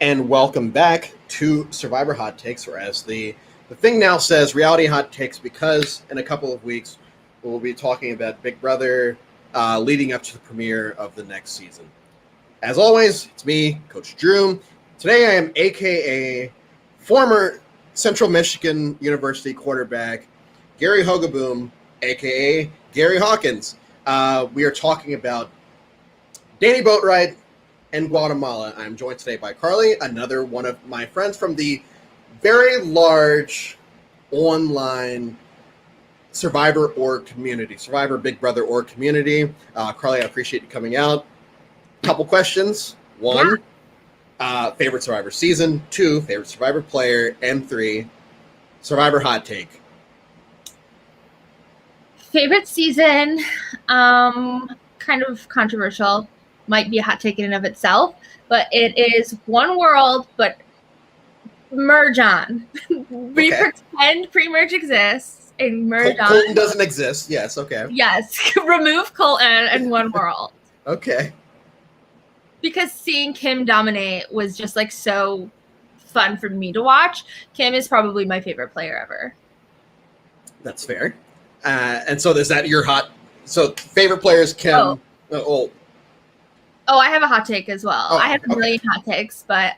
and welcome back to Survivor Hot Takes, or as the thing now says, Reality Hot Takes, because in a couple of weeks we'll be talking about Big Brother leading up to the premiere of the next season. As always, it's me, Coach Drew. Today I am AKA former Central Michigan University quarterback Gary Hogaboom, AKA Gary Hawkins. We are talking about Danni Boatwright and Guatemala. I'm joined today by Carly, another one of my friends from the very large online Survivor community, Survivor Big Brother community. Carly, I appreciate you coming out. Couple questions. One, favorite Survivor season. Two, favorite Survivor player. And three, Survivor hot take. Favorite season, kind of controversial, might be a hot take in and of itself, but it is One World, but merge on. We pretend pre-merge exists and merge on. Colton doesn't exist. Yes, okay. Yes, remove Colton and One World. Okay. Because seeing Kim dominate was just like so fun for me to watch. Kim is probably my favorite player ever. That's fair. And so is that your hot? So favorite players, Kim. I have a hot take as well. I have a million hot takes, but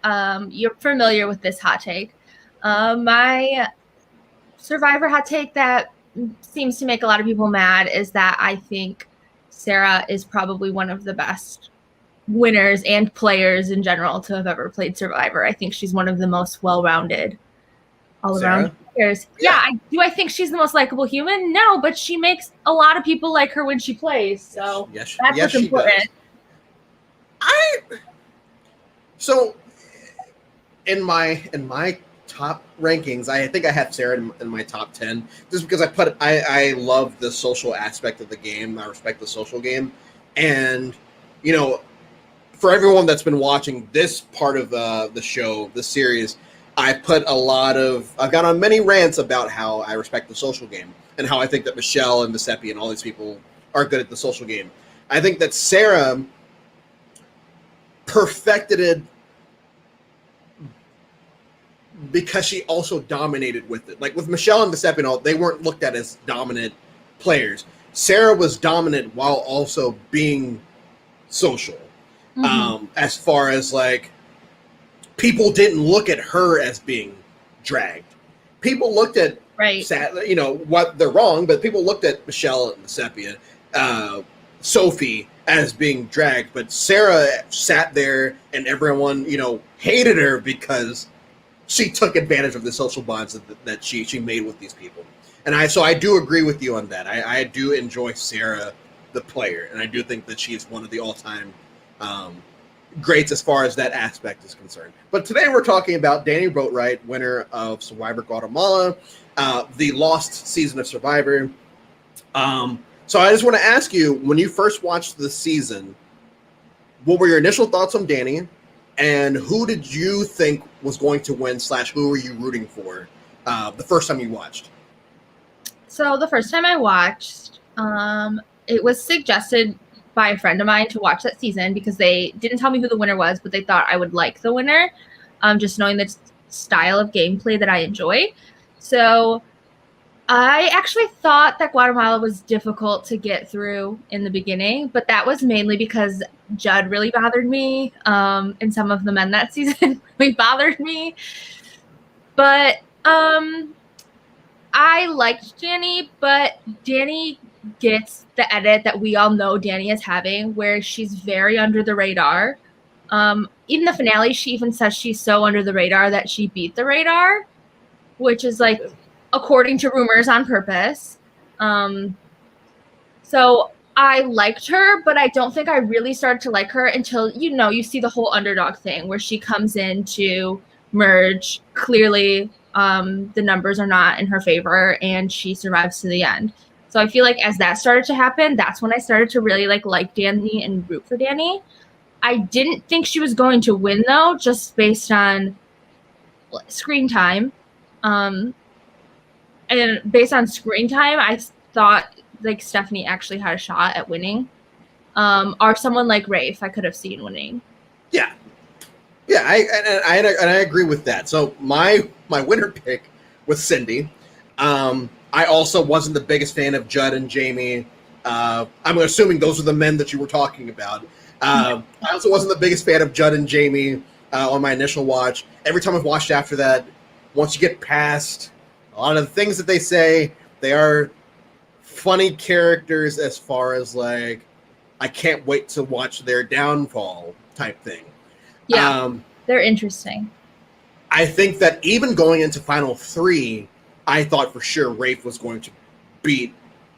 you're familiar with this hot take. My Survivor hot take that seems to make a lot of people mad is that I think Sarah is probably one of the best winners and players in general to have ever played Survivor. I think she's one of the most well-rounded all-around players. Yeah. I think she's the most likable human? No, but she makes a lot of people like her when she plays. So that's what's important. So in my top rankings, I think I have Sarah in my top 10 just because I love the social aspect of the game. I respect the social game, and for everyone that's been watching this part of the show, this series, I've gone on many rants about how I respect the social game and how I think that Michelle and Giuseppe and all these people are good at the social game. I think that Sarah perfected it because she also dominated with it. Like with Michelle and Giuseppe, they weren't looked at as dominant players. Sarah was dominant while also being social. As far as like, people didn't look at her as being dragged. People looked at what they're wrong, but people looked at Michelle and Giuseppe, Sophie as being dragged, but Sarah sat there and everyone, hated her because she took advantage of the social bonds that she made with these people. And I do agree with you on that. I do enjoy Sarah, the player, and I do think that she's one of the all-time greats as far as that aspect is concerned. But today we're talking about Danni Boatwright, winner of Survivor Guatemala, the lost season of Survivor. So I just want to ask you, when you first watched the season, what were your initial thoughts on Danni, and who did you think was going to win / who were you rooting for the first time you watched? So the first time I watched, it was suggested by a friend of mine to watch that season because they didn't tell me who the winner was, but they thought I would like the winner, just knowing the style of gameplay that I enjoy. So I actually thought that Guatemala was difficult to get through in the beginning, but that was mainly because Judd really bothered me, and some of the men that season really bothered me. But I liked Danni, but Danni gets the edit that we all know Danni is having, where she's very under the radar. In the finale, she even says she's so under the radar that she beat the radar, which is like, according to rumors, on purpose. So I liked her, but I don't think I really started to like her until, you see the whole Underdog thing where she comes in to merge. Clearly, the numbers are not in her favor, and she survives to the end. So I feel like as that started to happen, that's when I started to really like Danni and root for Danni. I didn't think she was going to win, though, just based on screen time. And based on screen time, I thought like Stephanie actually had a shot at winning. Or someone like Rafe I could have seen winning. Yeah. Yeah, I agree with that. So my winner pick was Cindy. I also wasn't the biggest fan of Judd and Jamie. I'm assuming those are the men that you were talking about. I also wasn't the biggest fan of Judd and Jamie on my initial watch. Every time I've watched after that, once you get past a lot of the things that they say, they are funny characters as far as like, I can't wait to watch their downfall type thing. Yeah, they're interesting. I think that even going into Final 3, I thought for sure Rafe was going to beat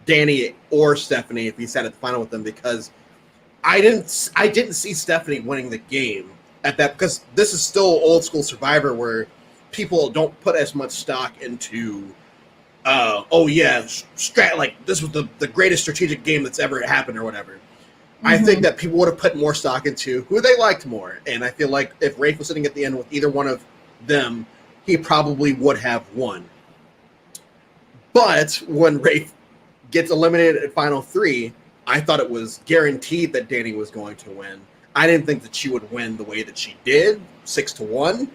Danni or Stephanie if he sat at the final with them, because I didn't see Stephanie winning the game at that, because this is still old school Survivor where people don't put as much stock into like this was the greatest strategic game that's ever happened or whatever. Mm-hmm. I think that people would have put more stock into who they liked more, and I feel like if Rafe was sitting at the end with either one of them, he probably would have won. But when Rafe gets eliminated at Final 3, I thought it was guaranteed that Danni was going to win. I didn't think that she would win the way that she did, 6-1.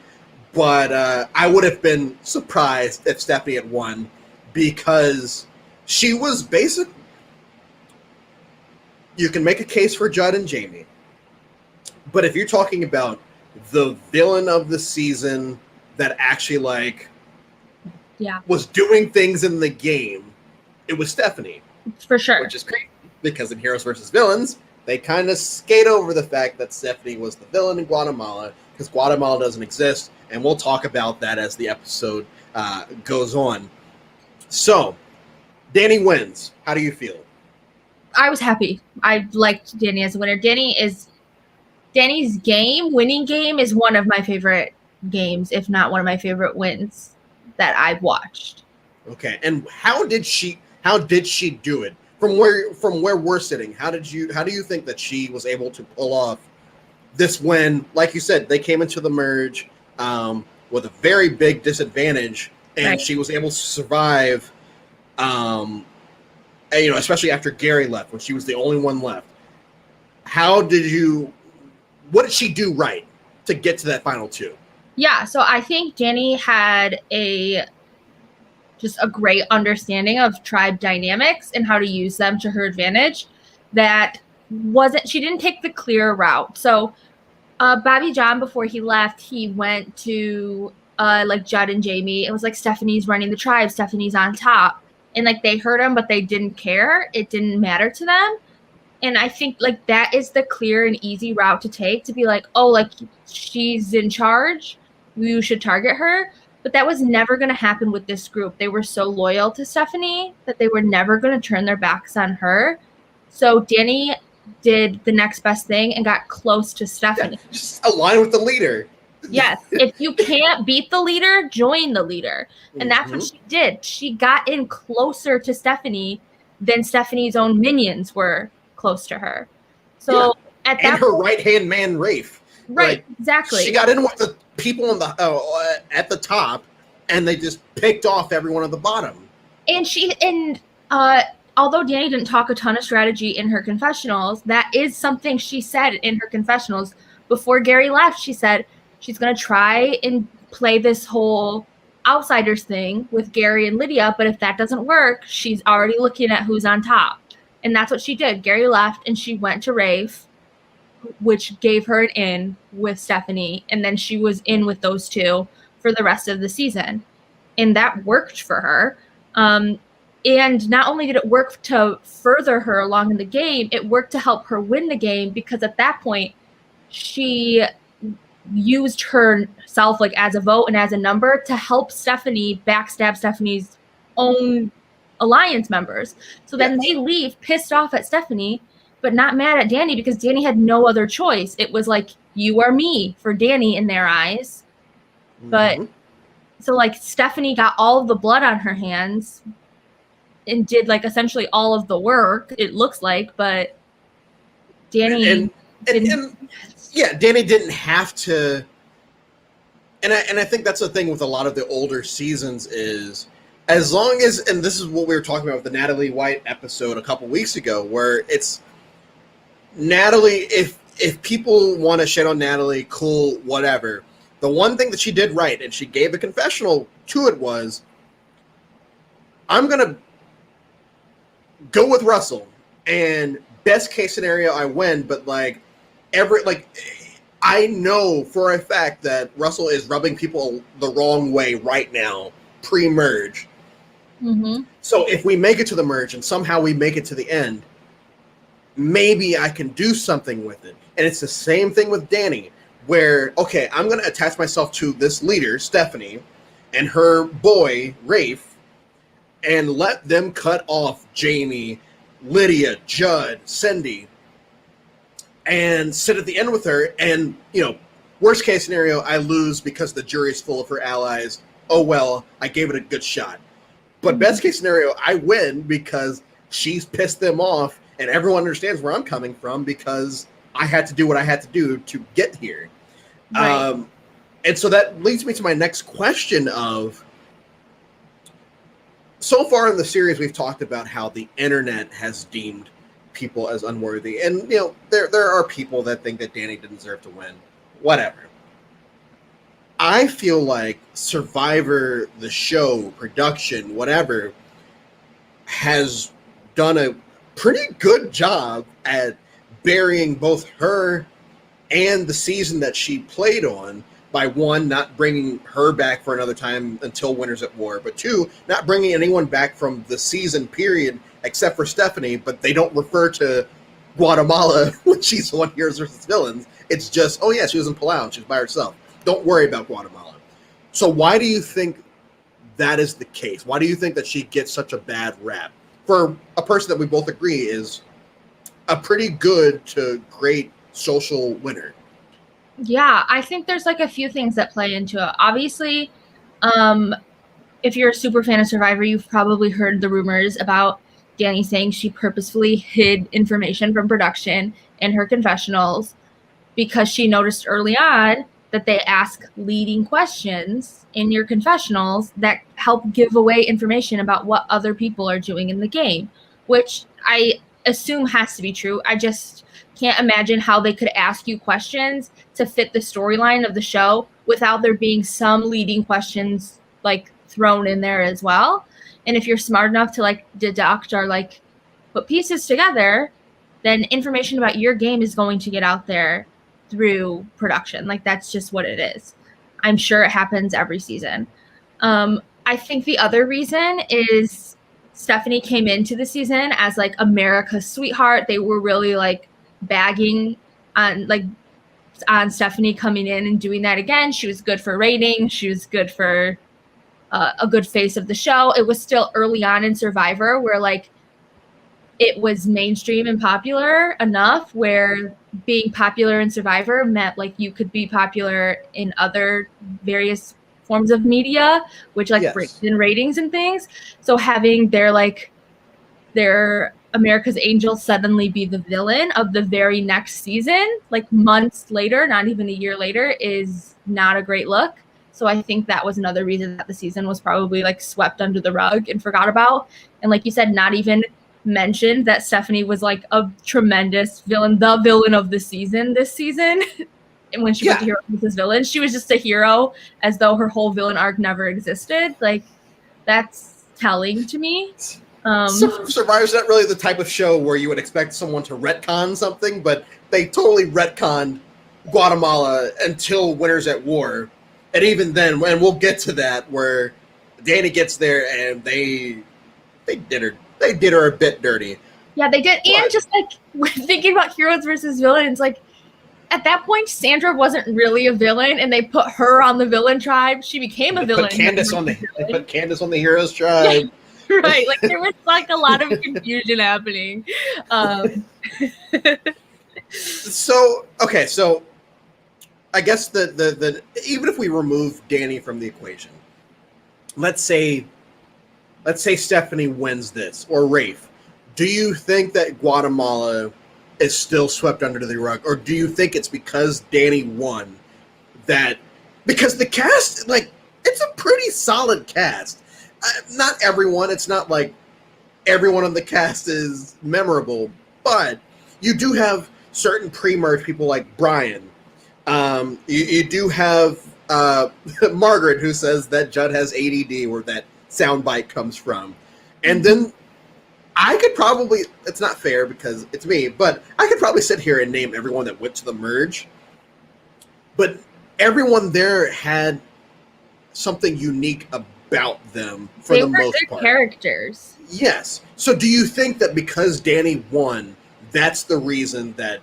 But I would have been surprised if Stephanie had won, because she was basic. You can make a case for Judd and Jamie. But if you're talking about the villain of the season that actually was doing things in the game, it was Stephanie. For sure. Which is great, because in Heroes versus Villains, they kind of skate over the fact that Stephanie was the villain in Guatemala, because Guatemala doesn't exist, and we'll talk about that as the episode goes on. So, Danni wins. How do you feel? I was happy. I liked Danni as a winner. Danni's winning game is one of my favorite games, if not one of my favorite wins that I've watched. Okay, and how did she do it? From where we're sitting, how do you think that she was able to pull off this win? Like you said, they came into the merge with a very big disadvantage, and right. She was able to survive. Especially after Gary left, when she was the only one left. What did she do right to get to that final 2? Yeah, so I think Danni had just a great understanding of tribe dynamics and how to use them to her advantage. She didn't take the clear route. So Bobby John, before he left, he went to Judd and Jamie. It was like, Stephanie's running the tribe, Stephanie's on top. And they heard him, but they didn't care. It didn't matter to them. And I think that is the clear and easy route to take, to be she's in charge, you should target her. But that was never going to happen with this group. They were so loyal to Stephanie that they were never going to turn their backs on her. So Danni did the next best thing and got close to Stephanie. Yeah, just align with the leader. Yes. If you can't beat the leader, join the leader. And that's what she did. She got in closer to Stephanie than Stephanie's own minions were close to her. So at that her right-hand man, Rafe. Right, exactly. She got in with the people at the top, and they just picked off everyone at the bottom. And although Danni didn't talk a ton of strategy in her confessionals, that is something she said in her confessionals. Before Gary left, she said she's going to try and play this whole outsiders thing with Gary and Lydia, but if that doesn't work, she's already looking at who's on top. And that's what she did. Gary left, and she went to Rafe, which gave her an in with Stephanie, and then she was in with those two for the rest of the season. And that worked for her. And not only did it work to further her along in the game, it worked to help her win the game, because at that point, she used herself as a vote and as a number to help Stephanie backstab Stephanie's own alliance members. So then they leave pissed off at Stephanie, but not mad at Danni, because Danni had no other choice. It was you are me for Danni in their eyes. But so Stephanie got all of the blood on her hands and did essentially all of the work, it looks like, but Danni Danni didn't have to. And I think that's the thing with a lot of the older seasons is, as long as, and this is what we were talking about with the Natalie White episode a couple weeks ago, where it's Natalie, if if people want to shit on Natalie, cool, whatever. The one thing that she did right, and she gave a confessional to it, was, I'm going to go with Russell, and best case scenario, I win, but like, I know for a fact that Russell is rubbing people the wrong way right now, pre-merge. Mm-hmm. So if we make it to the merge and somehow we make it to the end, maybe I can do something with it. And it's the same thing with Danni, where, okay, I'm going to attach myself to this leader, Stephanie, and her boy, Rafe, and let them cut off Jamie, Lydia, Judd, Cindy, and sit at the end with her. And, worst case scenario, I lose because the jury's full of her allies. Oh, well, I gave it a good shot. But best case scenario, I win because she's pissed them off, and everyone understands where I'm coming from because I had to do what I had to do to get here. Right. And so that leads me to my next question of, so far in the series, we've talked about how the internet has deemed people as unworthy. And, there are people that think that Danni didn't deserve to win. Whatever. I feel like Survivor, the show, production, whatever, has done a pretty good job at burying both her and the season that she played on by, one, not bringing her back for another time until Winners at War, but two, not bringing anyone back from the season period except for Stephanie, but they don't refer to Guatemala when she's on Heroes vs. Villains. It's just, oh yeah, she was in Palau and she was by herself. Don't worry about Guatemala. So why do you think that is the case? Why do you think that she gets such a bad rap for a person that we both agree is a pretty good to great social winner? Yeah, I think there's like a few things that play into it. Obviously, if you're a super fan of Survivor, you've probably heard the rumors about Danni saying she purposefully hid information from production in her confessionals because she noticed early on that they ask leading questions in your confessionals that help give away information about what other people are doing in the game, which I assume has to be true. I just can't imagine how they could ask you questions to fit the storyline of the show without there being some leading questions like thrown in there as well. And if you're smart enough to like deduct or like put pieces together, then information about your game is going to get out there through production. Like, that's just what it is. I'm sure it happens every season. I think the other reason is Stephanie came into the season as like America's sweetheart. They were really like bagging on Stephanie coming in and doing that again. She was good for ratings. She was good for a good face of the show. It was still early on in Survivor where like it was mainstream and popular enough where being popular in Survivor meant like you could be popular in other various forms of media, which like brings in ratings and things. So having their America's Angel suddenly be the villain of the very next season, like months later, not even a year later, is not a great look. So I think that was another reason that the season was probably like swept under the rug and forgot about. And like you said, not even mentioned that Stephanie was like a tremendous villain, the villain of the season this season. And when she went to Hero vs. Villain, she was just a hero as though her whole villain arc never existed. Like, that's telling to me. Survivor's not really the type of show where you would expect someone to retcon something, but they totally retconned Guatemala until Winners at War. And even then, and we'll get to that, where Danni gets there and they did her a bit dirty. Yeah, they did. But, and just like thinking about Heroes versus Villains, like at that point, Sandra wasn't really a villain, and they put her on the villain tribe. She became a villain. They put Candace on the Heroes tribe. Yeah, right. Like there was like a lot of confusion happening. So I guess the even if we remove Danni from the equation, let's say Stephanie wins this, or Rafe. Do you think that Guatemala is still swept under the rug, or do you think it's because Danni won that? Because the cast, like, it's a pretty solid cast. Not everyone. It's not like everyone on the cast is memorable, but you do have certain pre-merge people like Brian. You do have Margaret, who says that Judd has ADD, where that soundbite comes from. And then I could probably, it's not fair because it's me, but I could probably sit here and name everyone that went to the merge. But everyone there had something unique about them for the most part. Characters. Yes. So do you think that because Danni won, that's the reason that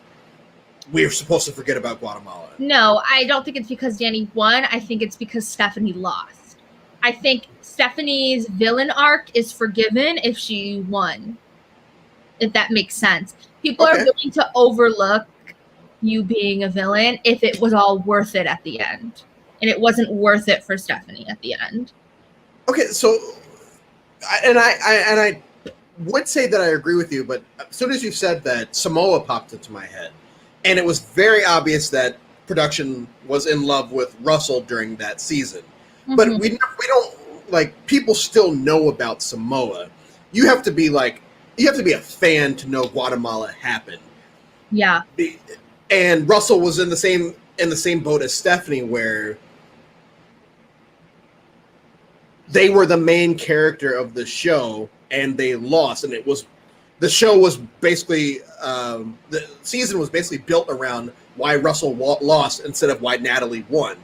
we're supposed to forget about Guatemala? No, I don't think it's because Danni won. I think it's because Stephanie lost. I think Stephanie's villain arc is forgiven if she won. If that makes sense. People are willing to overlook you being a villain if it was all worth it at the end. And it wasn't worth it for Stephanie at the end. Okay, so I would say that I agree with you, but as soon as you said that, Samoa popped into my head. And it was very obvious that production was in love with Russell during that season. Mm-hmm. But we don't, like, people still know about Samoa. You have to be a fan to know Guatemala happened. Yeah. And Russell was in the same boat as Stephanie, where they were the main character of the show and they lost, and the show was basically the season was basically built around why Russell lost instead of why Natalie won.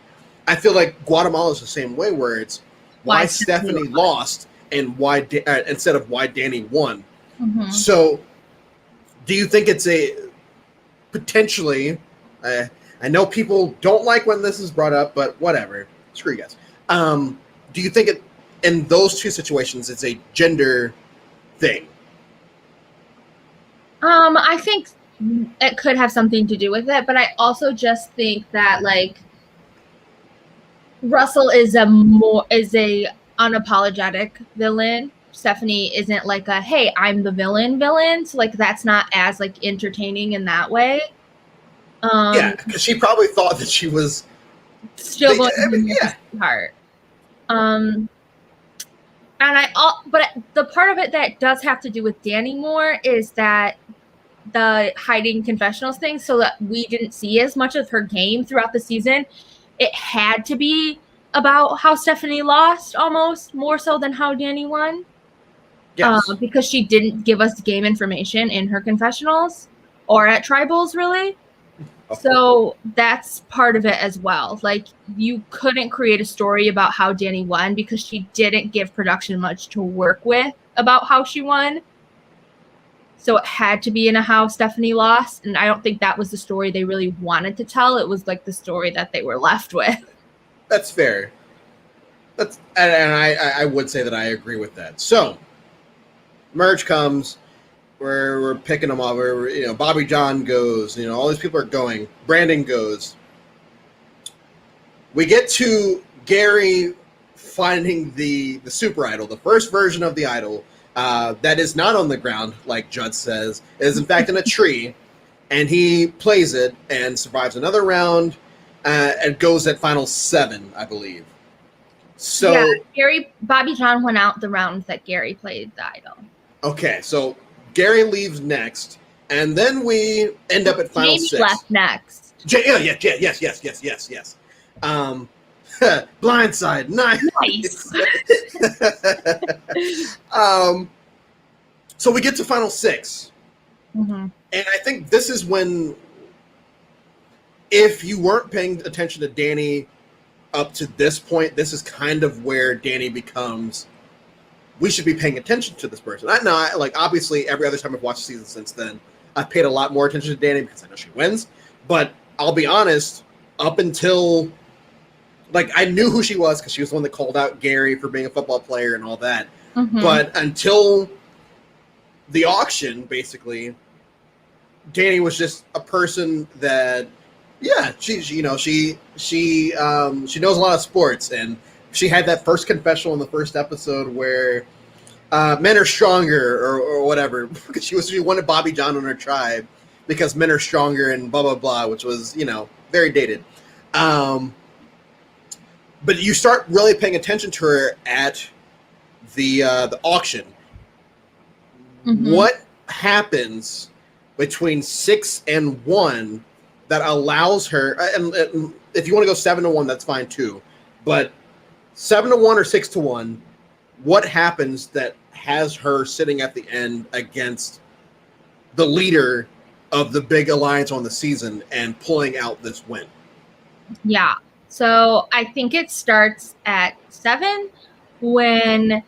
I feel like Guatemala is the same way, where it's why Stephanie lost and why instead of why Danni won. Mm-hmm. So, do you think it's a potentially? I know people don't like when this is brought up, but whatever. Screw you guys. Do you think in those two situations it's a gender thing? I think it could have something to do with it, but I also just think that, like, Russell is a unapologetic villain. Stephanie isn't like a, hey, I'm the villain. So, like, that's not as, like, entertaining in that way. Yeah, because she probably thought that she was still going to be heart. But the part of it that does have to do with Danni more is that the hiding confessionals thing, so that we didn't see as much of her game throughout the season. It had to be about how Stephanie lost, almost more so than how Danni won. Yes. Because she didn't give us game information in her confessionals or at tribals, really. So that's part of it as well. Like, you couldn't create a story about how Danni won because she didn't give production much to work with about how she won. So it had to be in a how Stephanie lost. And I don't think that was the story they really wanted to tell. It was like the story that they were left with. That's fair. And I would say that I agree with that. So, merge comes. We're picking them off. Bobby John goes. All these people are going. Brandon goes. We get to Gary finding the super idol, the first version of the idol that is not on the ground, like Judd says. It is in fact in a tree, and he plays it and survives another round and goes at final 7, I believe. So yeah, Bobby John went out the round that Gary played the idol. Okay, so Gary leaves next, and then we end up at final 6. Left next. Yes. Blindside, nice. So we get to final 6, and I think this is when, if you weren't paying attention to Danni up to this point, this is kind of where Danni becomes, we should be paying attention to this person. I know, obviously, every other time I've watched the season since then, I've paid a lot more attention to Danni because I know she wins. But I'll be honest, up until, I knew who she was because she was the one that called out Gary for being a football player and all that. Mm-hmm. But until the auction, basically, Danni was just a person that, she knows a lot of sports, and she had that first confessional in the first episode where men are stronger or whatever, because she wanted Bobby John on her tribe because men are stronger and blah, blah, blah, which was, very dated. But you start really paying attention to her at the auction. Mm-hmm. What happens between 6-1 that allows her, and if you want to go 7-1, that's fine too. But 7-1 or 6-1, what happens that has her sitting at the end against the leader of the big alliance on the season and pulling out this win? Yeah. So I think it starts at 7 when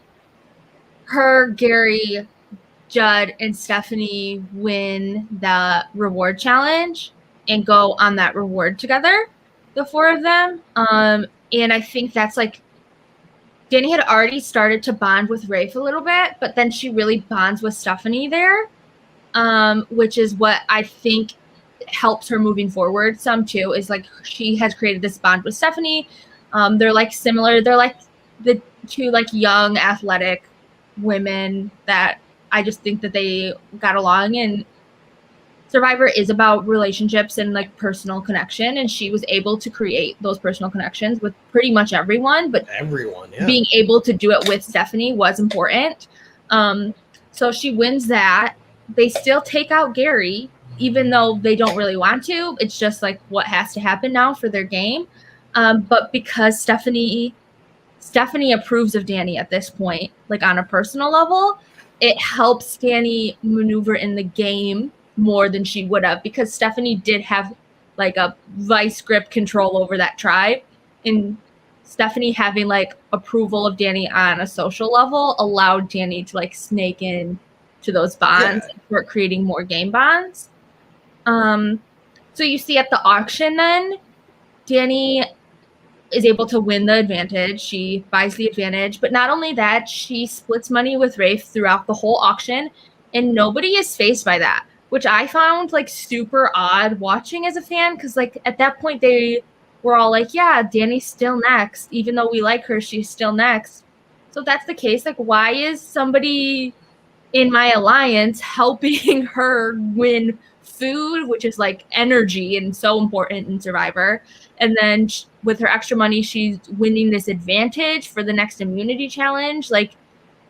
her, Gary, Judd, and Stephanie win the reward challenge and go on that reward together, the four of them. And I think that's like Danni had already started to bond with Rafe a little bit, but then she really bonds with Stephanie there, which is what I think helps her moving forward some too, is like she has created this bond with Stephanie. They're like similar. They're like the two like young athletic women that I just think that they got along, and Survivor is about relationships and like personal connection, and she was able to create those personal connections with pretty much everyone, but being able to do it with Stephanie was important. So she wins that. They still take out Gary, even though they don't really want to. It's just like what has to happen now for their game. But because Stephanie approves of Danni at this point, like on a personal level, it helps Danni maneuver in the game more than she would have, because Stephanie did have like a vice grip control over that tribe, and Stephanie having like approval of Danni on a social level allowed Danni to like snake in to those bonds and start creating more game bonds. So you see at the auction then, Danni is able to win the advantage. She buys the advantage, but not only that, she splits money with Rafe throughout the whole auction, and nobody is fazed by that, which I found like super odd watching as a fan, because like at that point they were all like, yeah, Danni's still next. Even though we like her, she's still next. So if that's the case, like why is somebody in my alliance helping her win food, which is like energy and so important in Survivor? And then with her extra money, she's winning this advantage for the next immunity challenge. Like,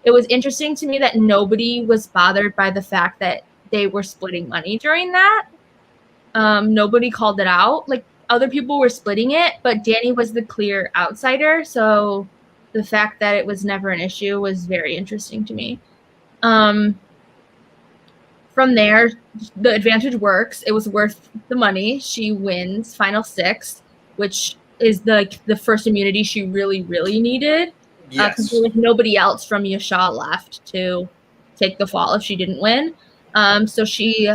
it was interesting to me that nobody was bothered by the fact that they were splitting money during that. Nobody called it out. Like, other people were splitting it, but Danni was the clear outsider. So the fact that it was never an issue was very interesting to me. From there, the advantage works. It was worth the money. She wins final 6, which is the first immunity she really, really needed. Because there was nobody else from Yasha left to take the fall if she didn't win. So she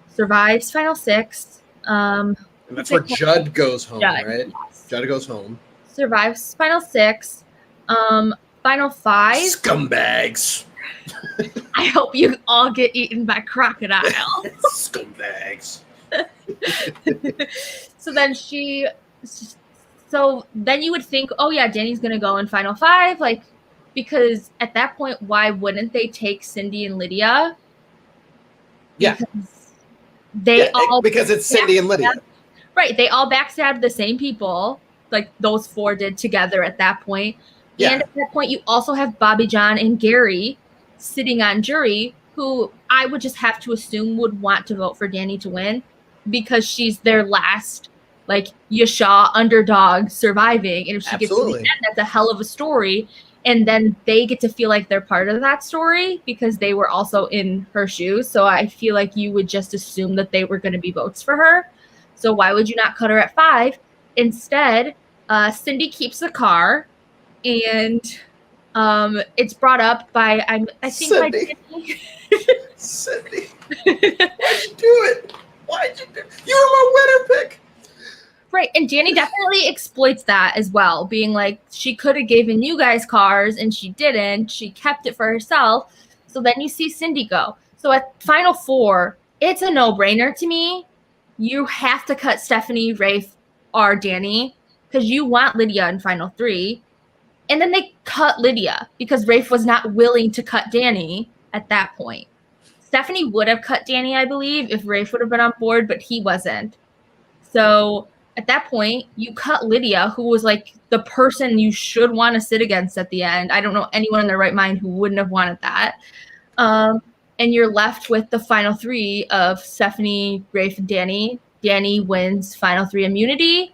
survives final 6. And that's where Judd goes home, right? Yes. Judd goes home. Survives final 6. Final 5. Scumbags. I hope you all get eaten by crocodiles. Scumbags. So then you would think, oh yeah, Danni's gonna go in final 5, like, because at that point, why wouldn't they take Cindy and Lydia? Yeah. Because it's Cindy and Lydia. Right. They all backstabbed the same people, like those 4 did together at that point. Yeah. And at that point, you also have Bobby John and Gary sitting on jury, who I would just have to assume would want to vote for Danni to win, because she's their last, like, Yasha underdog surviving. And if she gets to the end, that's a hell of a story. And then they get to feel like they're part of that story because they were also in her shoes. So I feel like you would just assume that they were going to be votes for her. So why would you not cut her at 5? Instead, Cindy keeps the car, and it's brought up by, I think, Cindy. Cindy. Why'd you do it? Why'd you do it? You were my winner pick. Right, and Danni definitely exploits that as well, being like, she could have given you guys cars, and she didn't. She kept it for herself. So then you see Cindy go. So at final 4, it's a no-brainer to me. You have to cut Stephanie, Rafe, or Danni, because you want Lydia in final 3. And then they cut Lydia because Rafe was not willing to cut Danni at that point. Stephanie would have cut Danni, I believe, if Rafe would have been on board, but he wasn't. So at that point, you cut Lydia, who was like the person you should want to sit against at the end. I don't know anyone in their right mind who wouldn't have wanted that. and you're left with the final three of Stephanie, Rafe, and Danni. Danni wins final three immunity.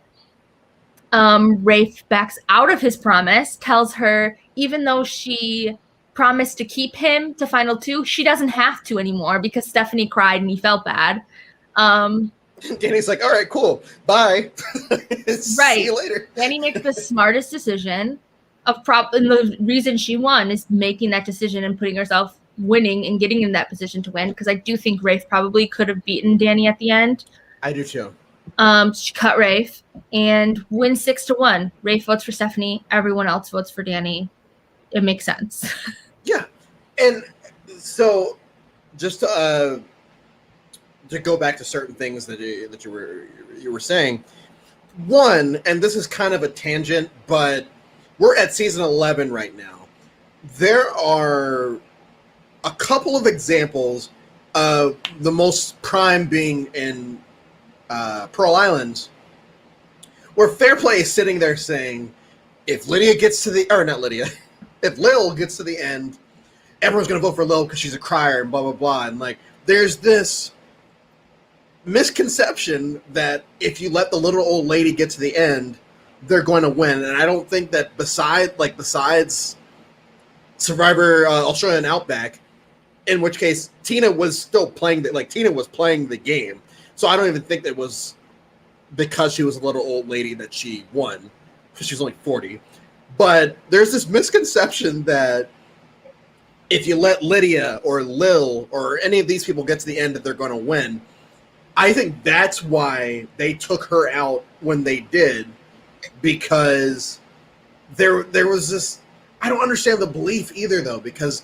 Rafe backs out of his promise, tells her even though she promised to keep him to final two, she doesn't have to anymore because Stephanie cried and he felt bad. Danny's like, all right, cool, bye. See you later. Danni makes the smartest decision and the reason she won is making that decision and putting herself winning and getting in that position to win, because I do think Rafe probably could have beaten Danni at the end. I do too. She cut Rafe and wins 6-1. Rafe votes for Stephanie. Everyone else votes for Danni. It makes sense. Yeah, and so just to go back to certain things that you were saying. One, and this is kind of a tangent, but we're at season 11 right now. There are a couple of examples of the most prime being in Pearl Islands, where Fairplay is sitting there saying, if Lydia gets to the, or not Lydia, if Lil gets to the end, everyone's going to vote for Lil because she's a crier and blah, blah, blah. And like, there's this misconception that if you let the little old lady get to the end, they're going to win. And I don't think that besides Survivor Australia and Outback, in which case Tina was still playing Tina was playing the game. So I don't even think that was because she was a little old lady that she won, because she's only 40. But there's this misconception that if you let Lydia or Lil or any of these people get to the end that they're going to win. I think that's why they took her out when they did, because there was this, I don't understand the belief either though, because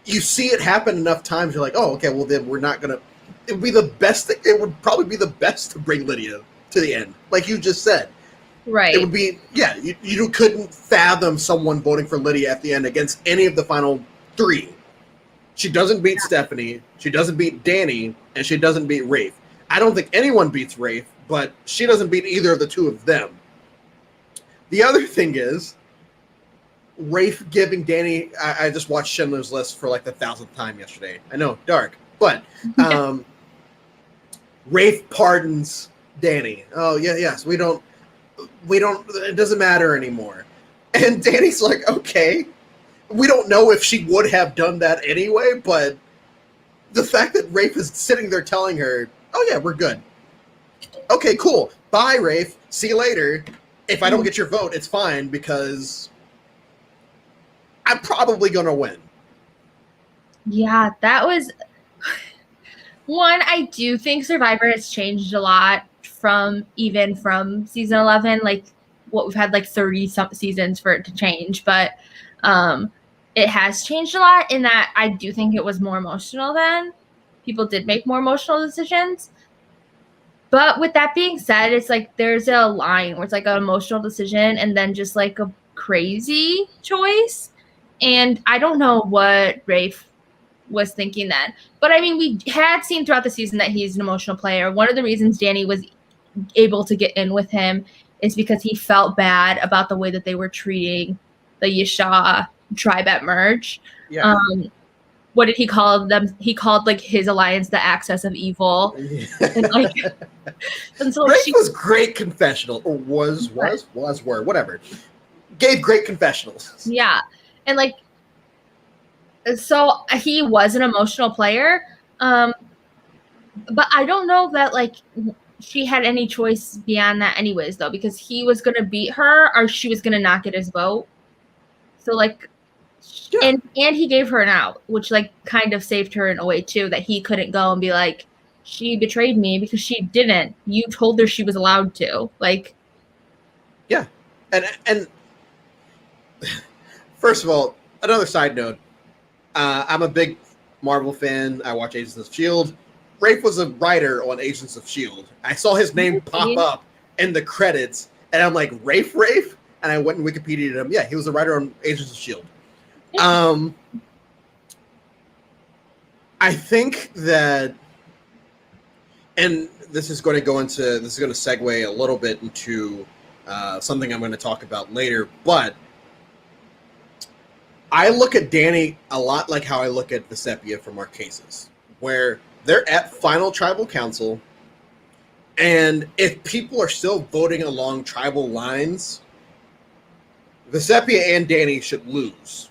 you see it happen enough times, you're like, oh, okay, well then we're not going to, it would probably be the best to bring Lydia to the end, like you just said. Right. It would be, yeah, you couldn't fathom someone voting for Lydia at the end against any of the final three. She doesn't beat Stephanie, she doesn't beat Danni, and she doesn't beat Rafe. I don't think anyone beats Rafe, but she doesn't beat either of the two of them. The other thing is, Rafe giving Danni, I just watched Schindler's List for like the 1,000th time yesterday. I know, dark, but Rafe pardons Danni. Oh, yeah, yes, we don't, it doesn't matter anymore. And Danny's like, okay, we don't know if she would have done that anyway, but the fact that Rafe is sitting there telling her, oh yeah, we're good. Okay, cool. Bye, Rafe. See you later. If I don't get your vote, it's fine because I'm probably going to win. Yeah, that was one. I do think Survivor has changed a lot from season 11. Like, what we've had like 30 some seasons for it to change, but it has changed a lot in that I do think it was more emotional then. People did make more emotional decisions. But with that being said, it's like there's a line where it's like an emotional decision and then just like a crazy choice. And I don't know what Rafe was thinking then. But I mean, we had seen throughout the season that he's an emotional player. One of the reasons Danni was able to get in with him is because he felt bad about the way that they were treating the Yasha tribe at Merge. Yeah. What did he call them? He called like his alliance the axis of evil. And like, and so Rafe was great confessional, or were, whatever. Gave great confessionals. Yeah. And like, so he was an emotional player. But I don't know that like she had any choice beyond that anyways though, because he was going to beat her or she was going to not get his vote. So like, yeah. And he gave her an out, which like kind of saved her in a way too, that he couldn't go and be like, she betrayed me because she didn't. You told her she was allowed to. Like, yeah. And first of all, another side note, I'm a big Marvel fan. I watch Agents of S.H.I.E.L.D. Rafe was a writer on Agents of S.H.I.E.L.D. I saw his name pop up in the credits, and I'm like, Rafe? And I went and Wikipedia'd him. Yeah, he was a writer on Agents of S.H.I.E.L.D. I think that, and this is going to segue a little bit into something I'm going to talk about later, but I look at Danni a lot like how I look at Vecepia from our cases, where they're at final tribal council, and if people are still voting along tribal lines, Vecepia and Danni should lose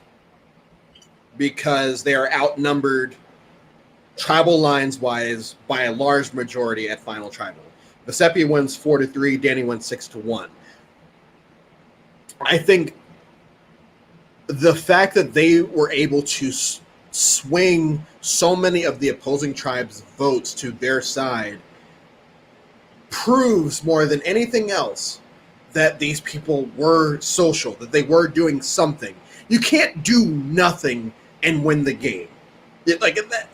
because they are outnumbered tribal lines wise by a large majority at final tribal. Vecepia wins 4-3, Danni wins 6-1. I think the fact that they were able to swing so many of the opposing tribes' votes to their side proves more than anything else that these people were social, that they were doing something. You can't do nothing and win the game.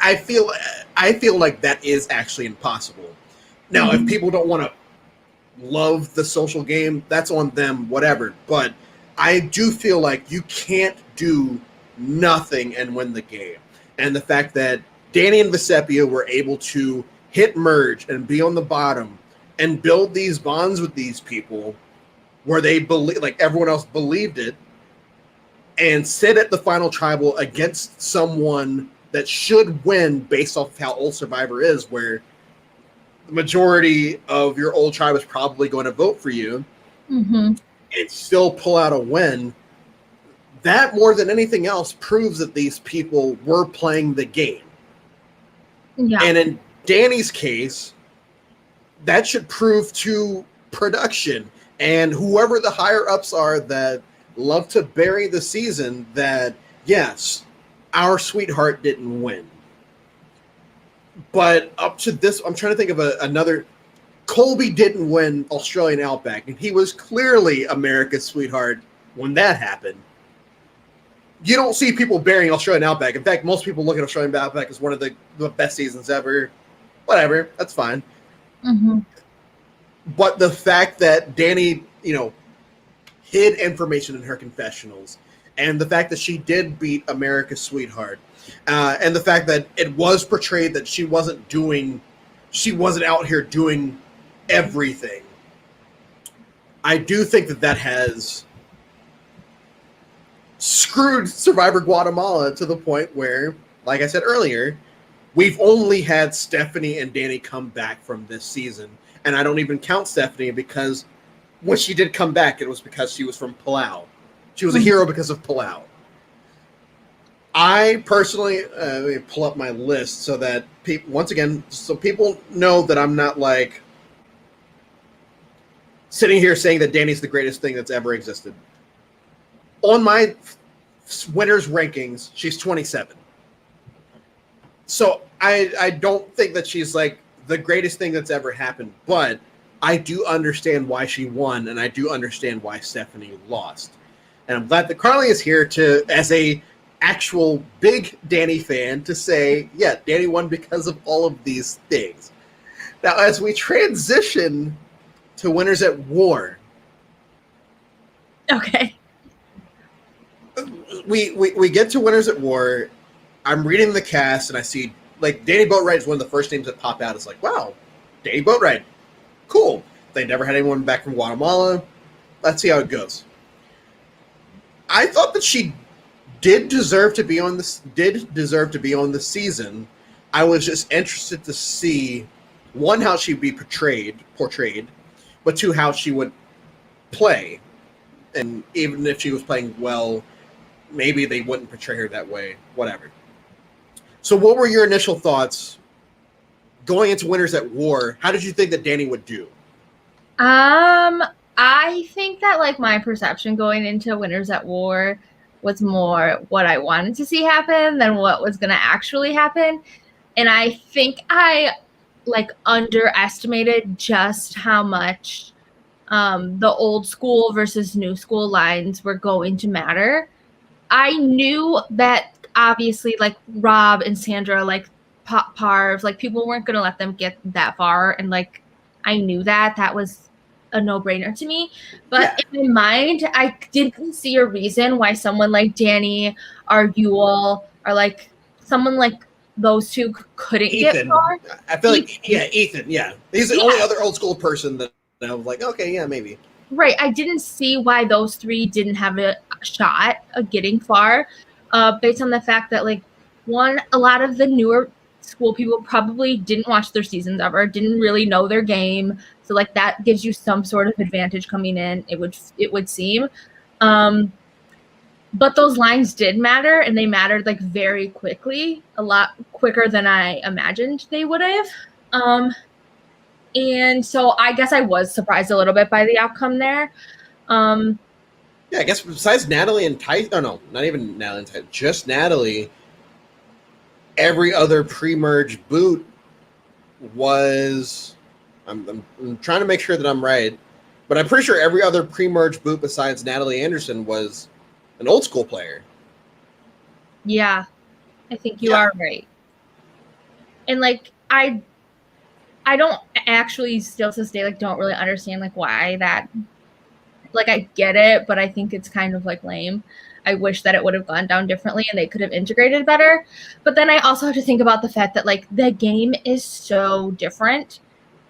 I feel like that is actually impossible. Now, if people don't want to love the social game, that's on them, whatever. But I do feel like you can't do nothing and win the game. And the fact that Danni and Vecepia were able to hit merge and be on the bottom and build these bonds with these people where they believe, like everyone else believed it, and sit at the final tribal against someone that should win based off how old Survivor is, where the majority of your old tribe is probably going to vote for you, and still pull out a win. That, more than anything else, proves that these people were playing the game. Yeah. And in Danni's case, that should prove to production and whoever the higher ups are that love to bury the season that, yes, our sweetheart didn't win. But up to this, I'm trying to think of another. Colby didn't win Australian Outback, and he was clearly America's sweetheart when that happened. You don't see people burying Australian Outback. In fact, most people look at Australian Outback as one of the best seasons ever. Whatever, that's fine. But the fact that Danni, hid information in her confessionals, and the fact that she did beat America's sweetheart, and the fact that it was portrayed that she wasn't out here doing everything. I do think that has screwed Survivor Guatemala to the point where, like I said earlier, we've only had Stephanie and Danni come back from this season. And I don't even count Stephanie because when she did come back, it was because she was from Palau. She was a hero because of Palau. I personally let me pull up my list so that people know that I'm not like sitting here saying that Danni's the greatest thing that's ever existed. On my winners rankings, she's 27. So I don't think that she's like the greatest thing that's ever happened, but I do understand why she won, and I do understand why Stephanie lost. And I'm glad that Carly is here as a actual big Danni fan, to say, yeah, Danni won because of all of these things. Now, as we transition to Winners at War. Okay. We get to Winners at War. I'm reading the cast, and I see, like, Danni Boatwright is one of the first names that pop out. It's like, wow, Danni Boatwright. Cool. They never had anyone back from Guatemala. Let's see how it goes. I thought that she did deserve to be on the season. I was just interested to see, one, how she'd be portrayed, but two, how she would play. And even if she was playing well, maybe they wouldn't portray her that way. Whatever. So what were your initial thoughts going into Winners at War? How did you think that Danni would do? I think that, like, my perception going into Winners at War was more what I wanted to see happen than what was going to actually happen. And I think I, like, underestimated just how much the old school versus new school lines were going to matter. I knew that, obviously, like, Rob and Sandra, like, Parv, like, people weren't going to let them get that far. And, like, I knew that was a no-brainer to me. But in my mind, I didn't see a reason why someone like Danni or Yul or, like, someone like those two couldn't get far. I feel like, Ethan, yeah. He's the only other old school person that I was like, okay, yeah, maybe. Right. I didn't see why those three didn't have a shot of getting far. based on the fact that like a lot of the newer school people probably didn't watch their seasons ever, didn't really know their game, so like that gives you some sort of advantage coming in. It would seem. But those lines did matter, and they mattered like very quickly, a lot quicker than I imagined they would have. And so I guess I was surprised a little bit by the outcome there. Yeah, I guess besides Natalie and Ty, oh no, not even Natalie and Ty, just Natalie, every other pre-merge boot was, I'm trying to make sure that I'm right, but I'm pretty sure every other pre-merge boot besides Natalie Anderson was an old school player. Yeah, I think you are right. And like I don't actually still to this day like don't really understand like why that, like I get it, but I think it's kind of like lame. I wish that it would have gone down differently and they could have integrated better. But then I also have to think about the fact that like the game is so different.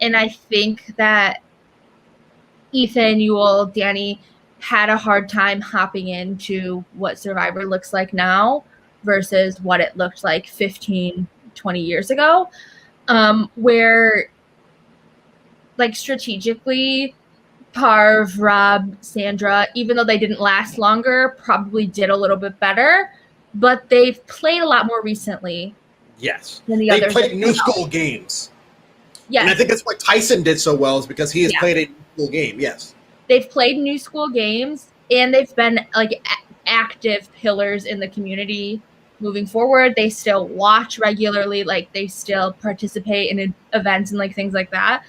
And I think that Ethan, Yul, Danny had a hard time hopping into what Survivor looks like now versus what it looked like 15, 20 years ago. Where like strategically Parv, Rob, Sandra, even though they didn't last longer, probably did a little bit better, but they've played a lot more recently. Yes. Than they played new school games. Yes. And I think that's why Tyson did so well, is because he has played a new school game. Yes. They've played new school games, and they've been like active pillars in the community moving forward. They still watch regularly, like they still participate in events and like things like that,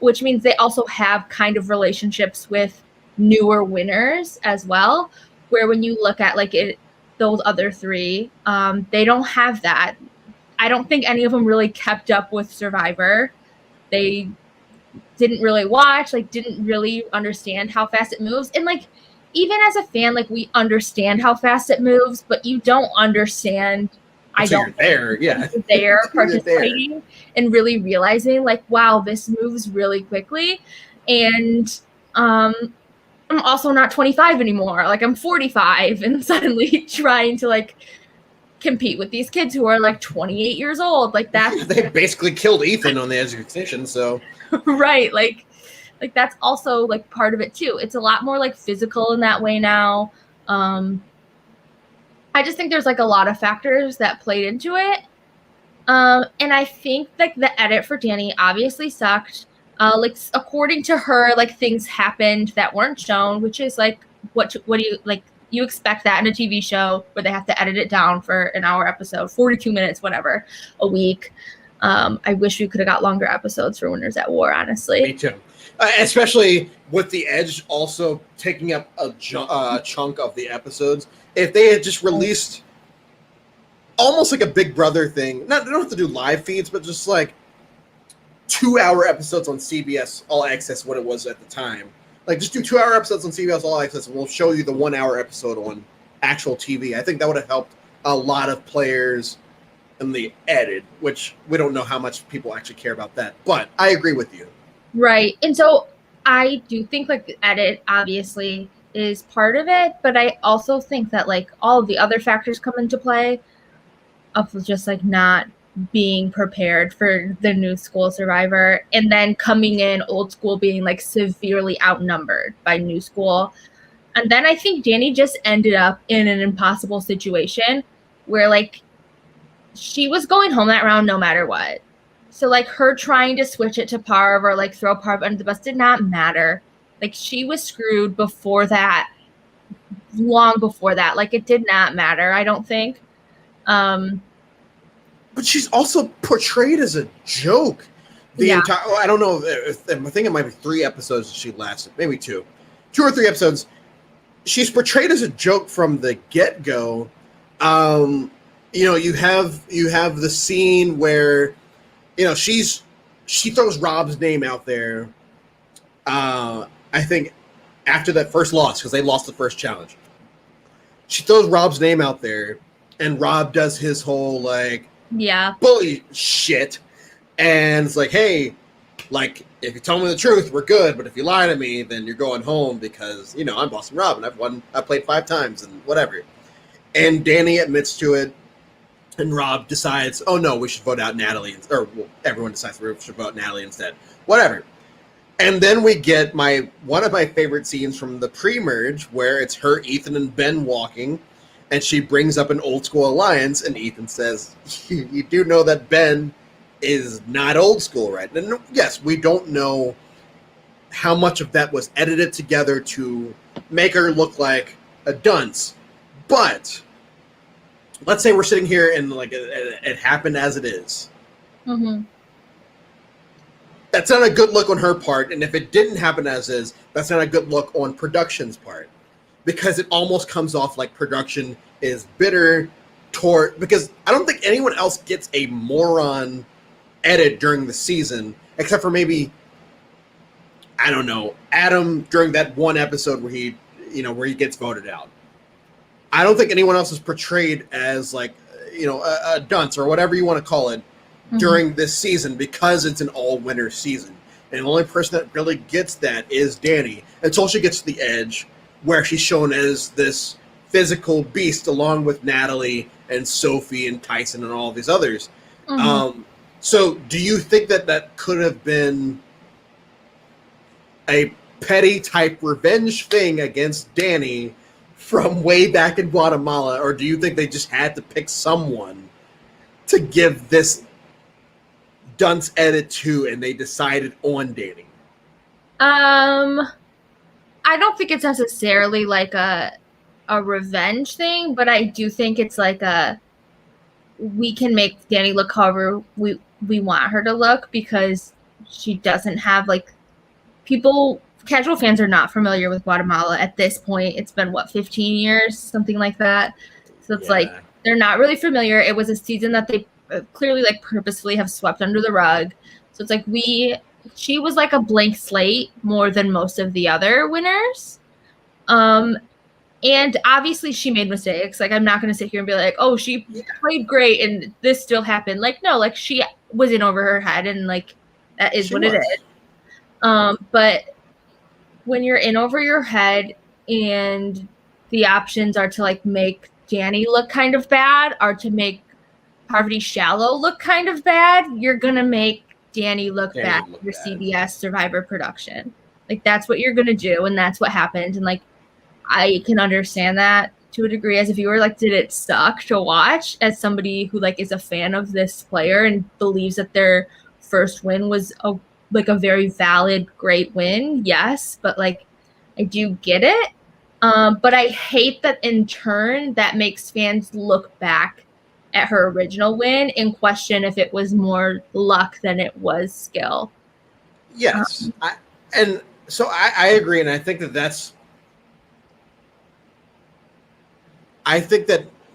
which means they also have kind of relationships with newer winners as well, where when you look at like those other three, they don't have that. I don't think any of them really kept up with Survivor. They didn't really watch, like didn't really understand how fast it moves. And like, even as a fan, like we understand how fast it moves, but you don't understand. You're there, yeah. There participating and really realizing like, wow, this moves really quickly. And I'm also not 25 anymore. Like I'm 45 and suddenly trying to like compete with these kids who are like 28 years old. Like that. They basically killed Ethan on the edge of extinction, so. Right. Like that's also like part of it too. It's a lot more like physical in that way now. I just think there's like a lot of factors that played into it. And I think like the edit for Danni obviously sucked. Like according to her, like things happened that weren't shown, which is like, what do you like? You expect that in a TV show where they have to edit it down for an hour episode, 42 minutes, whatever, a week. I wish we could have got longer episodes for Winners at War, honestly. Me too. Especially with the Edge also taking up a chunk of the episodes. If they had just released almost like a Big Brother thing, they don't have to do live feeds, but just like 2-hour episodes on CBS All Access, what it was at the time. Like just do 2-hour episodes on CBS All Access, and we'll show you the 1-hour episode on actual TV. I think that would have helped a lot of players in the edit, which we don't know how much people actually care about that. But I agree with you. Right. And so I do think like the edit obviously is part of it, but I also think that like all of the other factors come into play of just like not being prepared for the new school Survivor, and then coming in old school being like severely outnumbered by new school. And then I think Danni just ended up in an impossible situation where like she was going home that round no matter what. So like her trying to switch it to Parv or like throw Parv under the bus did not matter. Like she was screwed before that, long before that. Like it did not matter, I don't think. But she's also portrayed as a joke. Entire, I don't know. I think it might be 3 episodes that she lasted, maybe 2 or 3 episodes. She's portrayed as a joke from the get-go. You know, you have the scene where, you know, she throws Rob's name out there. I think after that first loss, because they lost the first challenge, she throws Rob's name out there, and Rob does his whole like bully shit, and it's like, hey, like if you tell me the truth, we're good, but if you lie to me, then you're going home because, you know, I'm Boston Rob and I played 5 times and whatever. And Danni admits to it, and Rob decides, oh no, we should vote out Natalie, or well, everyone decides we should vote Natalie instead. Whatever. And then we get one of my favorite scenes from the pre-merge, where it's her, Ethan, and Ben walking, and she brings up an old school alliance, and Ethan says, you do know that Ben is not old school, right? And yes, we don't know how much of that was edited together to make her look like a dunce. But let's say we're sitting here and like it happened as it is. Mm-hmm. That's not a good look on her part, and if it didn't happen as is, that's not a good look on production's part, because it almost comes off like production is bitter toward, because I don't think anyone else gets a moron edit during the season, except for maybe, I don't know, Adam during that one episode where he gets voted out. I don't think anyone else is portrayed as like, a dunce or whatever you want to call it during this season, because it's an all-winner season. And the only person that really gets that is Danni, until she gets to the edge, where she's shown as this physical beast along with Natalie and Sophie and Tyson and all these others. So do you think that could have been a petty type revenge thing against Danni from way back in Guatemala, or do you think they just had to pick someone to give this dunce edit to, and they decided on Danni? I don't think it's necessarily like a revenge thing, but I do think it's like we can make Danni look however we want her to look, because she doesn't have like casual fans are not familiar with Guatemala at this point. It's been 15 years, something like that. So it's like they're not really familiar. It was a season that they clearly like purposefully have swept under the rug. So it's like she was like a blank slate more than most of the other winners. And obviously she made mistakes. Like, I'm not going to sit here and be like, oh, she played great and this still happened. Like, no, like she was in over her head, and like that is what it is. But when you're in over your head and the options are to like make Danni look kind of bad or to make Parvati Shallow look kind of bad, you're going to make Danni look bad in your CBS Survivor production. Like, that's what you're going to do, and that's what happened. And like, I can understand that to a degree as a viewer. Like, did it suck to watch as somebody who like is a fan of this player and believes that their first win was a very valid, great win? Yes, but like, I do get it. But I hate that in turn that makes fans look back at her original win and question if it was more luck than it was skill. Yes. I agree. And I think that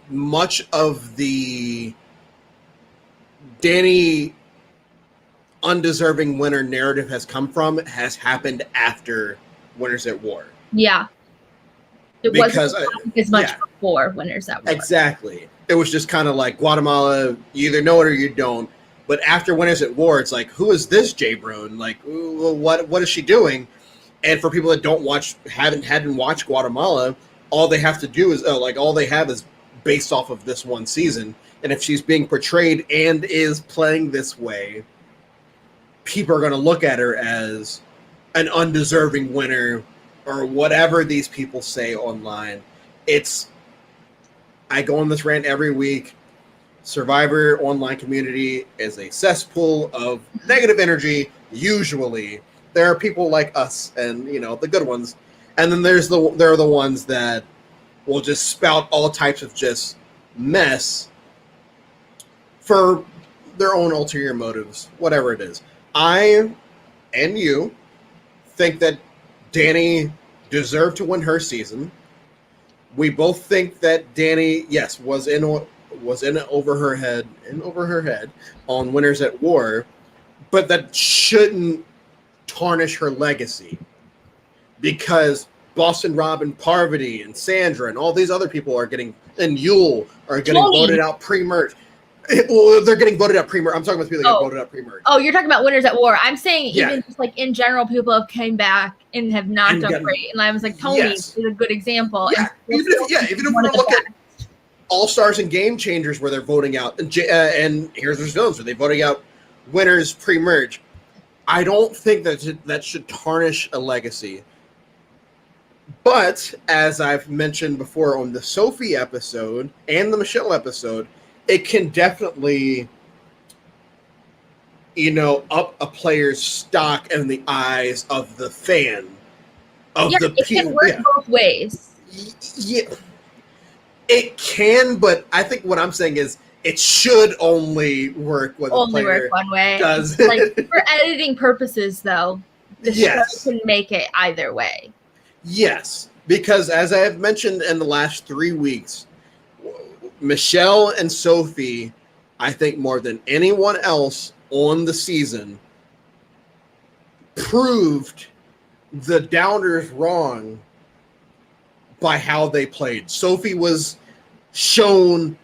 much of the Danni undeserving winner narrative has happened after Winners at War. Yeah. It wasn't as much before Winners at War. Exactly. It was just kind of like Guatemala, you either know it or you don't. But after Winners at War, it's like, who is this J Brone? Like, what is she doing? And for people that hadn't watched Guatemala, all they have to do is all they have is based off of this one season. And if she's being portrayed and is playing this way, people are going to look at her as an undeserving winner or whatever these people say online. I go on this rant every week. Survivor online community is a cesspool of negative energy. Usually there are people like us and, the good ones. And then there are the ones that will just spout all types of just mess for their own ulterior motives, whatever it is. I and you think that Danni deserved to win her season. We both think that Danni, yes, was in over her head on Winners at War, but that shouldn't tarnish her legacy, because Boston Rob and Parvati and Sandra and all these other people and Yul are getting voted out pre-merge. Well, they're getting voted out pre-merge. I'm talking about people that get voted out pre-merge. Oh, you're talking about Winners at War. I'm saying even just like in general, people have came back and have not done great. And I was like, Tony is a good example. Yeah, even if we're looking, All-Stars and Game Changers where they're voting out, and Here's There's Villains where they're voting out winners pre-merge. I don't think that should tarnish a legacy. But as I've mentioned before on the Sophie episode and the Michelle episode, it can definitely, up a player's stock in the eyes of the fan. It can work both ways. Yeah, it can, but I think what I'm saying is it should only work when the player work one way. Does like for editing purposes, though, the show can make it either way. Yes, because as I have mentioned in the last 3 weeks, Michelle and Sophie, I think more than anyone else on the season, proved the Downers wrong by how they played. Sophie was shown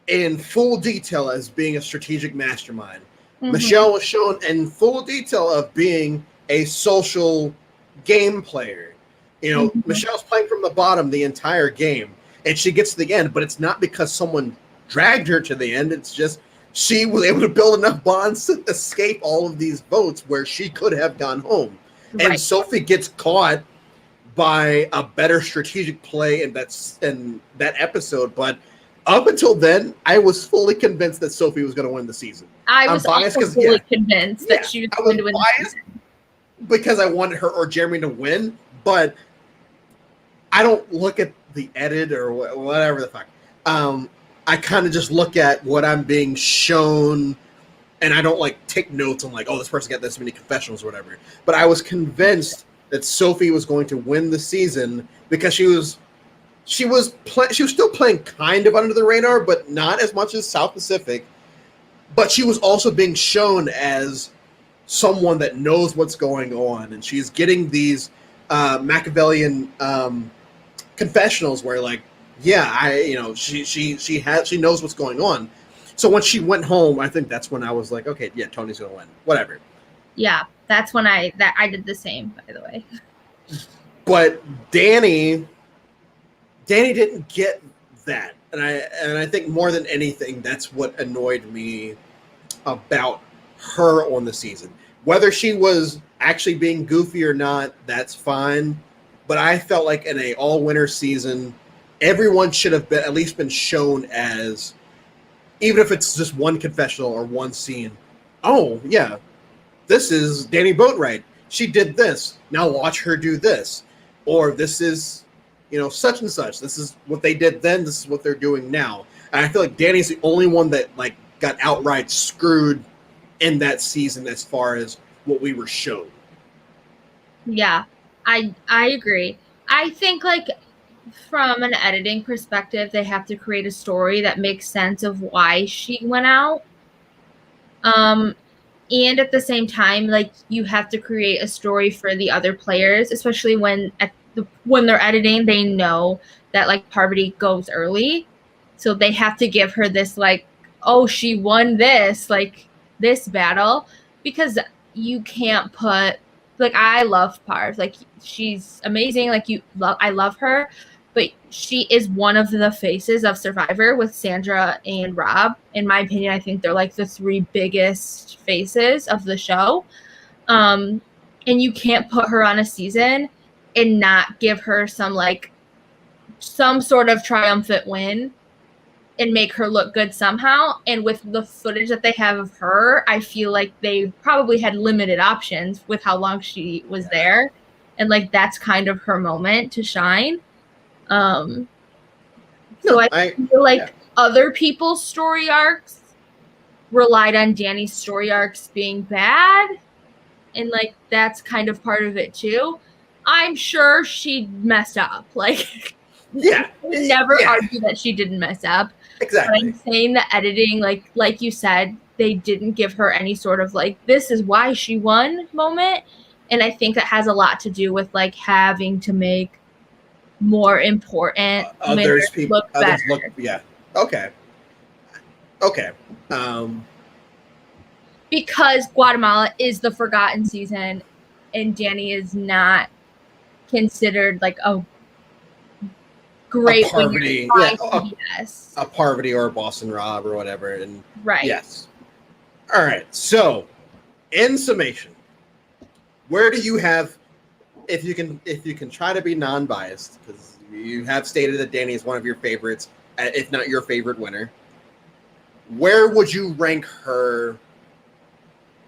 in full detail as being a strategic mastermind. Mm-hmm. Michelle was shown in full detail of being a social game player. Mm-hmm. Michelle's playing from the bottom the entire game, and she gets to the end, but it's not because someone dragged her to the end. It's just she was able to build enough bonds to escape all of these votes where she could have gone home. Right. And Sophie gets caught by a better strategic play in that episode. But up until then, I was fully convinced that Sophie was going to win the season. I was also fully convinced that she was going to win the season. Because I wanted her or Jeremy to win, but I don't look at the edit or whatever the fuck. I kind of just look at what I'm being shown, and I don't take notes on this person got this many confessionals or whatever. But I was convinced that Sophie was going to win the season because she was still playing kind of under the radar, but not as much as South Pacific. But she was also being shown as someone that knows what's going on, and she's getting these Machiavellian confessionals where she knows what's going on. So when she went home, I think that's when I was like, okay, yeah, Tony's gonna win, whatever. Yeah, that's when I did the same, by the way. But Danni didn't get that, and I think more than anything, that's what annoyed me about her on the season. Whether she was actually being goofy or not, that's fine. But I felt like in a all-winner season, everyone should have at least been shown as, even if it's just one confessional or one scene, oh, yeah, this is Danni Boatwright. She did this. Now watch her do this. Or this is, such and such. This is what they did then. This is what they're doing now. And I feel like Danni's the only one that, got outright screwed in that season as far as what we were shown. Yeah, I agree. I think, from an editing perspective, they have to create a story that makes sense of why she went out. And at the same time, you have to create a story for the other players, especially when they're editing, they know that Parvati goes early. So they have to give her this oh, she won this, this battle, because you can't put, I love Parv. She's amazing. I love her. But she is one of the faces of Survivor with Sandra and Rob. In my opinion, I think they're the 3 biggest faces of the show. And you can't put her on a season and not give her some sort of triumphant win and make her look good somehow. And with the footage that they have of her, I feel like they probably had limited options with how long she was there. And that's kind of her moment to shine. I feel other people's story arcs relied on Danni's story arcs being bad, and that's kind of part of it too. I'm sure she messed up. Never argue that she didn't mess up. Exactly. But I'm saying the editing, like you said, they didn't give her any sort of this is why she won moment, and I think that has a lot to do with having to make more important others look better. Okay. Because Guatemala is the forgotten season, and Danni is not considered a great Parvati, winners yeah, by CBS. a Parvati or a Boston Rob or whatever, and Right. yes. All right. So, in summation, where do you have, if you can try to be non-biased, because you have stated that Danni is one of your favorites, if not your favorite winner, where would you rank her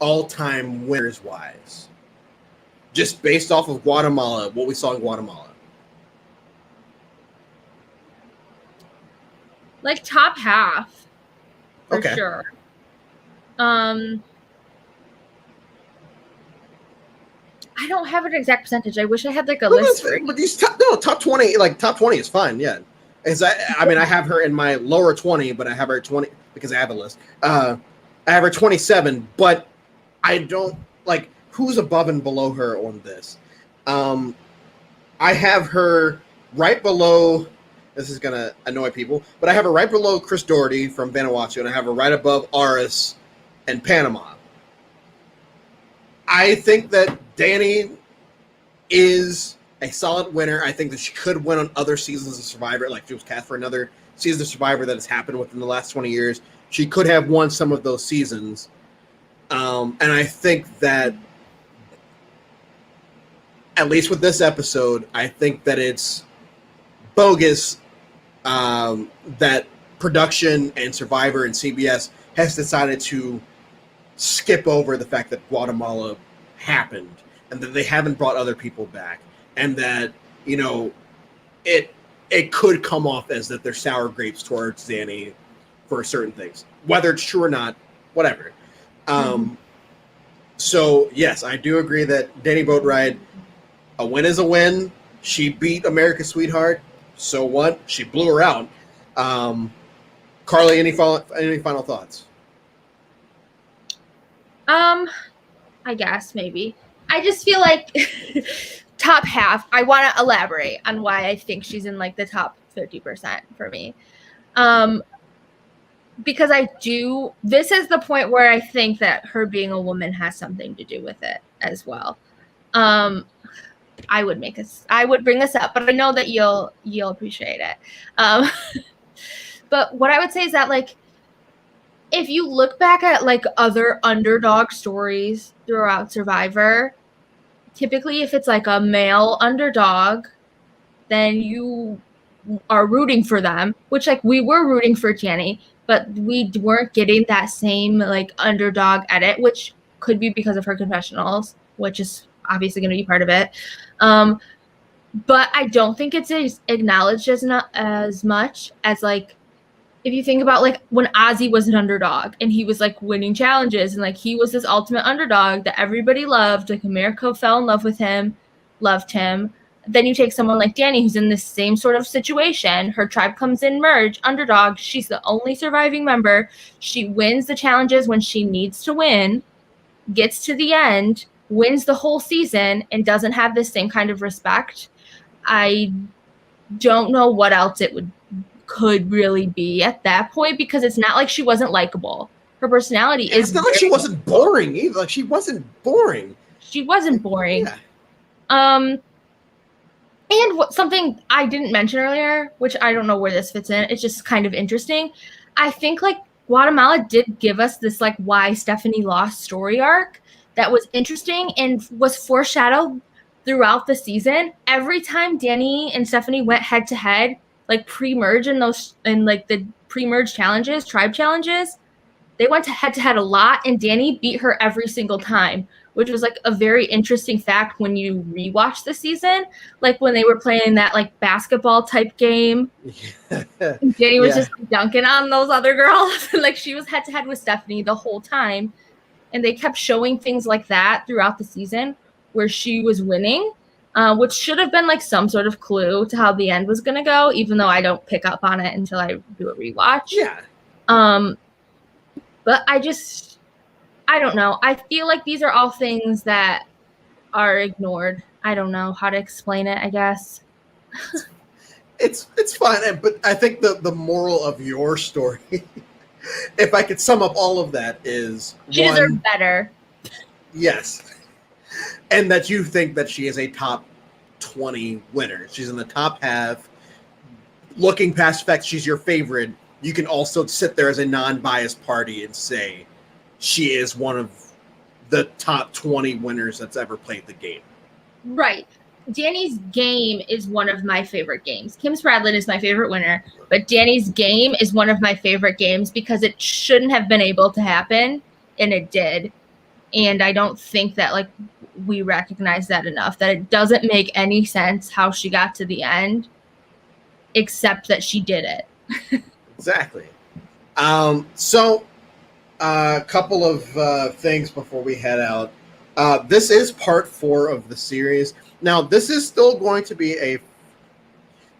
all-time winners wise? Just based off of Guatemala, what we saw in Guatemala. Like top half, for Okay. sure. I don't have an exact percentage. I wish I had like a list. But these top 20, like top 20 is fine. Yeah. I mean, I have her in my lower 20, but I have her 20 because I have a list. I have her 27, but I don't like who's above and below her on this. I have her right below. This is gonna annoy people, but I have her right below Chris Doherty from Vanuatu, and I have her right above Aris and Panama. I think that Danni is a solid winner. I think that she could win on other seasons of Survivor, like she was cast for another season of Survivor that has happened within the last 20 years. She could have won some of those seasons. And I think that, at least with this episode, I think that it's bogus that production and Survivor and CBS has decided to skip over the fact that Guatemala happened and that they haven't brought other people back, and that, you know, it could come off as that they're sour grapes towards Danni for certain things, whether it's true or not, whatever. So yes, I do agree that Danni Boatwright, a win is a win. She beat America's Sweetheart. So what? She blew her out. Carly, any final thoughts? I guess maybe. I just feel like top half. I want to elaborate on why I think she's in like the top 50% for me. Because I do. This is the point where I think that her being a woman has something to do with it as well. I would bring this up, but I know that you'll appreciate it. But what I would say is that, like, if you look back at like other underdog stories throughout Survivor, typically if it's like a male underdog, then you are rooting for them, which like we were rooting for Danni, but we weren't getting that same like underdog edit, which could be because of her confessionals, which is obviously going to be part of it. But I don't think it's acknowledged as much as like, if you think about like when Ozzy was an underdog and he was like winning challenges and like he was this ultimate underdog that everybody loved, like America fell in love with him, loved him. Then you take someone like Danni who's in the same sort of situation. Her tribe comes in merge, underdog. She's the only surviving member. She wins the challenges when she needs to win, gets to the end, wins the whole season, and doesn't have the same kind of respect. I don't know what else could really be at that point, because it's not like she wasn't likable. Her personality is. It's not like she wasn't boring either. Like she wasn't boring. She wasn't boring. Yeah. And something I didn't mention earlier, which I don't know where this fits in, it's just kind of interesting. I think like Guatemala did give us this like why Stephanie lost story arc that was interesting and was foreshadowed throughout the season. Every time Danni and Stephanie went head to head, like pre-merge in like the pre-merge challenges, tribe challenges, they went head to head a lot, and Danni beat her every single time, which was like a very interesting fact when you rewatch the season. Like when they were playing that like basketball type game, Danni was just dunking on those other girls. Like she was head to head with Stephanie the whole time, and they kept showing things like that throughout the season where she was winning. Which should have been like some sort of clue to how the end was going to go, even though I don't pick up on it until I do a rewatch. Yeah. But I don't know. I feel like these are all things that are ignored. I don't know how to explain it, I guess. It's fine, but I think the moral of your story, if I could sum up all of that, is she deserves better. Yes. And that you think that she is a top 20 winner. She's in the top half. looking past the fact she's your favorite, you can also sit there as a non-biased party and say she is one of the top 20 winners that's ever played the game. Right. Danni's game is one of my favorite games. Kim Spradlin is my favorite winner, but Danni's game is one of my favorite games because it shouldn't have been able to happen, and it did. And I don't think that like we recognize that enough, that it doesn't make any sense how she got to the end, except that she did it. Exactly. So a couple of things before we head out. This is part 4 of the series. Now, this is still going to be a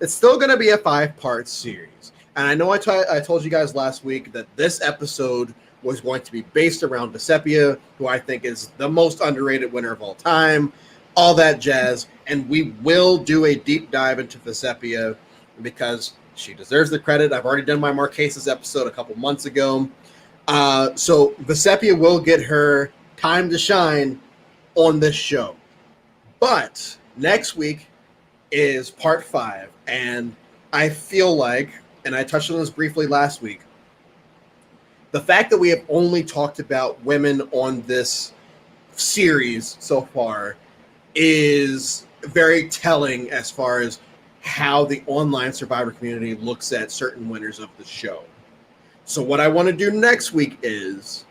5-part series. And I know I told you guys last week that this episode was going to be based around Vecepia, who I think is the most underrated winner of all time, all that jazz. And we will do a deep dive into Vecepia because she deserves the credit. I've already done my Marquesas episode a couple months ago. So Vecepia will get her time to shine on this show. But next week is part 5. And I feel like, and I touched on this briefly last week, the fact that we have only talked about women on this series so far is very telling as far as how the online Survivor community looks at certain winners of the show. So what I want to do next week is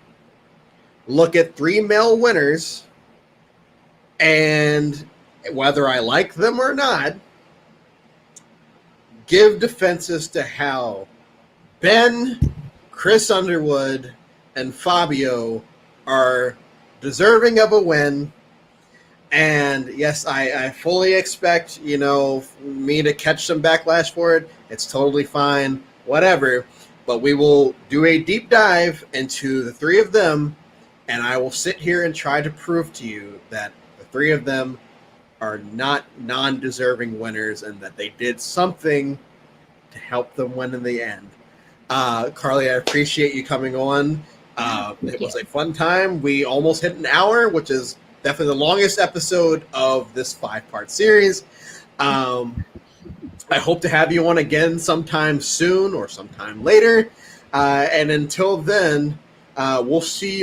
look at 3 male winners, and whether I like them or not, give defenses to how Ben, Chris Underwood, and Fabio are deserving of a win. And yes, I fully expect, me to catch some backlash for it. It's totally fine, whatever. But we will do a deep dive into the 3 of them, and I will sit here and try to prove to you that the 3 of them are not non-deserving winners and that they did something to help them win in the end. Carly, I appreciate you coming on. It was a fun time. We almost hit an hour, which is definitely the longest episode of this 5-part series. I hope to have you on again sometime soon or sometime later. And until then, we'll see you